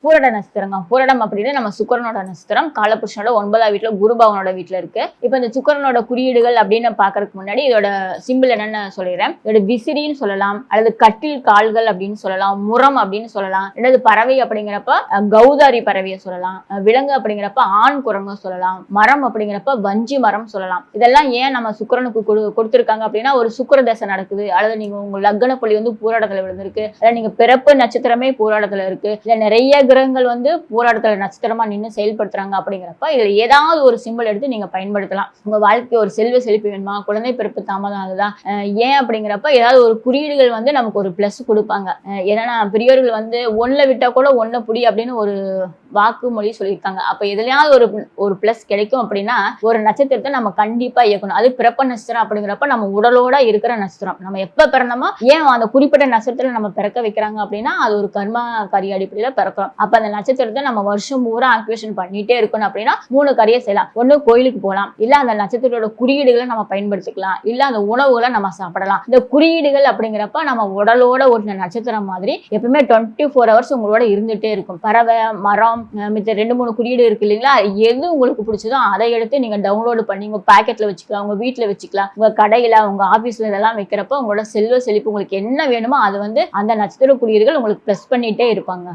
பூரட நட்சத்திரங்க. பூரடம் அப்படின்னு நம்ம சுக்கிரனோட நட்சத்திரம். காலபுருஷனோட 9ஆம் வீட்டுல குரு பகவானோட வீட்டுல இருக்கு. இப்ப இந்த சுக்கிரனோட குறியீடுகள் அப்படின்னு பாக்குறதுக்கு முன்னாடி இதோட சிம்பிள் என்னன்னு சொல்லிடுறேன். இதோட விசிறின்னு சொல்லலாம், அல்லது கட்டில் கால்கள் அப்படின்னு சொல்லலாம், முரம் அப்படின்னு சொல்லலாம். ரெண்டாவது பறவை அப்படிங்கிறப்ப கௌதாரி பறவையை சொல்லலாம். விலங்கு அப்படிங்கிறப்ப ஆண் குரங்கு சொல்லலாம். மரம் அப்படிங்கிறப்ப வஞ்சி மரம் சொல்லலாம். இதெல்லாம் ஏன் நம்ம சுக்கிரனுக்கு கொடுத்திருக்காங்க அப்படின்னா, ஒரு சுக்கிர தசை நடக்குது, அல்லது நீங்க உங்க லக்ன புள்ளி வந்து பூராடத்துல விழுந்திருக்கு, அல்லது நீங்க பிறப்பு நட்சத்திரமே பூராடத்துல இருக்கு, இல்ல நிறைய கிரகங்கள் வந்து போராட்டத்துல நட்சத்திரமா நின்று செயல்படுத்துறாங்க அப்படிங்கிறப்ப இதுல ஏதாவது ஒரு சிம்பிள் எடுத்து நீங்க பயன்படுத்தலாம். உங்க வாழ்க்கை ஒரு செல்வ செழிப்பு வேணுமா, குழந்தை பிறப்பு தாமதம் ஆகுதா, ஏன் அப்படிங்கிறப்ப ஏதாவது ஒரு குறியீடுகள் வந்து நமக்கு ஒரு பிளஸ் கொடுப்பாங்க. ஏன்னா பெரியவர்கள் வந்து ஒன்னுல விட்டா கூட ஒன்ன புடி அப்படின்னு ஒரு வாக்குமொழி சொல்லியிருக்காங்க. அப்ப எதுலயாவது ஒரு பிளஸ் கிடைக்கும் அப்படின்னா ஒரு நட்சத்திரத்தை நம்ம கண்டிப்பா இயக்கணும். அது பிறப்ப நட்சத்திரம் அப்படிங்கிறப்ப நம்ம உடலோட இருக்கிற நட்சத்திரம். நம்ம எப்ப பிறந்தோமோ ஏன் அந்த குறிப்பிட்ட நட்சத்திரம் நம்ம பிறக்க வைக்கிறாங்க அப்படின்னா அது ஒரு கர்மா காரிய அடிப்படையில பிறக்கிறோம். அப்ப அந்த நட்சத்திரத்தை நம்ம வருஷம் பூரா ஆக்டிவேஷன் பண்ணிட்டே இருக்கணும் அப்படின்னா 3 காரியம் செய்யலாம். ஒண்ணு கோயிலுக்கு போகலாம், இல்ல அந்த நட்சத்திரத்தோட குறியீடுகளை நம்ம பயன்படுத்திக்கலாம், இல்ல அந்த உணவுகளை நம்ம சாப்பிடலாம். இந்த குறியீடுகள் அப்படிங்கிறப்ப நம்ம உடலோட ஒரு நட்சத்திரம் மாதிரி எப்பவுமே 24 hours உங்களோட இருந்துட்டே இருக்கும். பறவை, மரம், மித்த 2-3 குறியீடு இருக்கு இல்லைங்களா, எது உங்களுக்கு பிடிச்சதோ அதை எடுத்து நீங்க டவுன்லோடு பண்ணி உங்க பாக்கெட்ல வச்சுக்கலாம், உங்க வீட்டுல வச்சுக்கலாம், உங்க கடையில, உங்க ஆபீஸ்ல இதெல்லாம் வைக்கிறப்ப உங்களோட செல்வ செழிப்பு உங்களுக்கு என்ன வேணுமோ அது வந்து அந்த நட்சத்திர குறியீடுகள் உங்களுக்கு பிளஸ் பண்ணிட்டே இருப்பாங்க.